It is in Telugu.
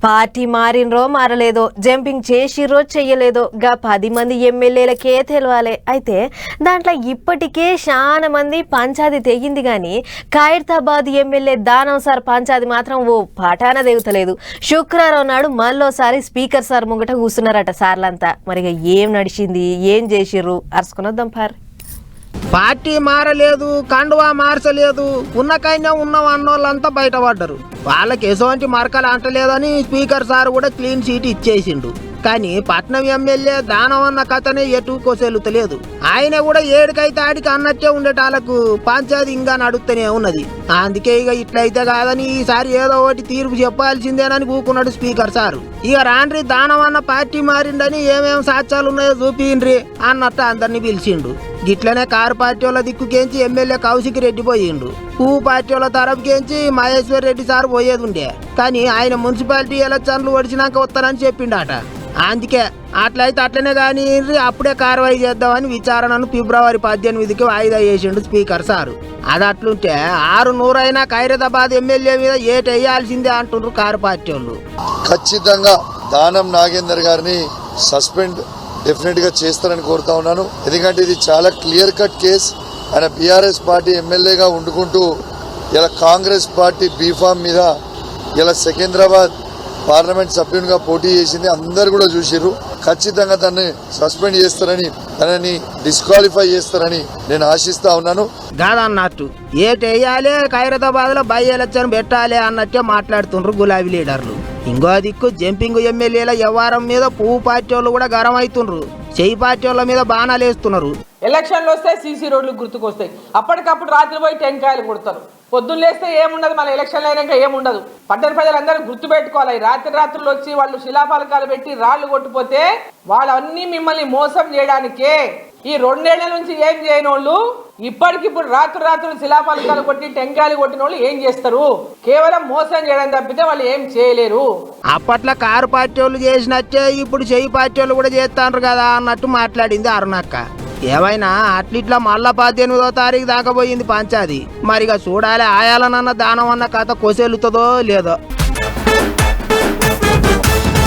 పార్టీ మారినరో మారలేదో, జంపింగ్ చేసిరో చెయ్యలేదో గా 10 మంది ఎమ్మెల్యేలకే తెలవాలి. అయితే దాంట్లో ఇప్పటికే చాలా మంది పంచాది తెగింది కానీ ఖైరతాబాద్ ఎమ్మెల్యే దానం సార్ పంచాది మాత్రం ఓ పటాన దేగుతలేదు. శుక్రవారం నాడు మళ్ళోసారి స్పీకర్ సార్ ముంగట కూర్చున్నారట సార్లంతా. మరి ఏం నడిచింది, ఏం చేసిర్రు అరుచుకునొద్దాం పార్. పార్టీ మారలేదు, కండువా మార్చలేదు, ఉన్నకైనా ఉన్నాం అన్నోళ్ళంతా బయటపడ్డారు. వాళ్ళకి ఎటువంటి మరకలు అంటలేదని స్పీకర్ సార్ కూడా క్లీన్ చీట్ ఇచ్చేసిండు. కానీ పట్నం ఎమ్మెల్యే దానం అన్న కథనే ఎటు కొసెలుతలేదు. ఆయన కూడా ఏడికైతే ఆడికి అన్నట్టే ఉండేటాలకు పంచాది ఇంకా నడుస్తూనే ఉన్నది. అందుకే ఇక ఇట్లయితే కాదని ఈసారి ఏదో ఒకటి తీర్పు చెప్పాల్సిందేనని కూకున్నాడు స్పీకర్ సారు. ఇక రాండ్రి దానం అన్న పార్టీ మారిండని ఏమేం సాక్ష్యాలు ఉన్నాయో చూపిండ్రి అన్నట్టు అందరినీ పిలిచిండు. గిట్లనే కారు పార్టీ వాళ్ళ దిక్కుకేంచి ఎమ్మెల్యే కౌశిక్ రెడ్డి పోయిండు. పువ్వు పార్టీ వాళ్ళ తరపుకేంచి మహేశ్వర్ రెడ్డి సార్ పోయేది ఉండే. కానీ ఆయన మున్సిపాలిటీ ఎలక్షన్లు ఒడిచినాక వస్తానని చెప్పిండట. అందుకే అట్లయితే అట్లనే కానీ అప్పుడే కార్యవాహి చేద్దామని విచారణను ఫిబ్రవరి 18కి వాయిదా చేసిండు స్పీకర్ సారు. అది అట్లుంటే 600 అయినా ఖైరతాబాద్ ఎమ్మెల్యే మీద ఏటేయాల్సిందే అంటుండ్రు కారు పార్టీ వాళ్ళు. ఖచ్చితంగా దానం నాగేందర్ గారిని సస్పెండ్ డెఫినెట్ గా చేస్తారని కోరుతా ఉన్నాను. ఎందుకంటే ఇది చాలా క్లియర్ కట్ కేసు. ఆయన బీఆర్ఎస్ పార్టీ ఎమ్మెల్యేగా ఉండుకుంటూ ఇలా కాంగ్రెస్ పార్టీ బీఫామ్ మీద ఇలా సికింద్రాబాద్ పార్లమెంట్ సభ్యునిగా పోటీ చేసింది అందరు కూడా చూసిర్రు. ఖచ్చితంగా దాన్ని సస్పెండ్ చేస్తారని, తనని డిస్క్వాలిఫై చేస్తారని నేను ఆశిస్తా ఉన్నాను. కాదన్నట్టు ఏటేయాలి, ఖైరతాబాద్ లో బై ఎలక్షన్ పెట్టాలి అన్నట్టే మాట్లాడుతుండ్రు గులాబీ లీడర్లు. ఇంకో దిక్కు జంపింగ్ ఎమ్మెల్యేల వ్యవహారం మీద పువ్వు పార్టీ వాళ్ళు కూడా గరం అవుతుండ్రు. చెయ్యి పార్టీ వాళ్ళ మీద బాణాలు వేస్తున్నారు. ఎలక్షన్లు వస్తే సీసీ రోడ్లు గుర్తుకొస్తాయి. అప్పటికప్పుడు రాత్రి పోయి టెంకాయలు కొడతారు. పొద్దున్న లేస్తే ఏముండదు, మళ్ళీ ఎలక్షన్లు అయినాక ఏముండదు. పట్టణ ప్రజలందరూ గుర్తుపెట్టుకోవాలి. రాత్రులు వచ్చి వాళ్ళు శిలాఫలకాలు పెట్టి రాళ్లు కొట్టిపోతే వాళ్ళన్నీ మిమ్మల్ని మోసం చేయడానికే. ఈ 2 ఏళ్ల నుంచి ఏం చేయని వాళ్ళు ఇప్పటికిప్పుడు రాత్రులు శిలాఫలకాలు కొట్టి టెంకాయలు కొట్టిన వాళ్ళు ఏం చేస్తారు? కేవలం మోసం చేయడం తప్పితే వాళ్ళు ఏం చేయలేరు. అప్పట్లో కారు పార్టీ వాళ్ళు చేసినట్టే ఇప్పుడు చెయ్యి పార్టీ వాళ్ళు కూడా చేస్తాండ్రు కదా అన్నట్టు మాట్లాడింది అరుణక్క. ఏమైనా అట్లిట్లా మళ్ళా 18వ తారీఖు దాకా పోయింది పంచాది. మరిగా చూడాలి ఆయాలనన్న దానం అన్న కథ కొసెలుతుందో లేదో.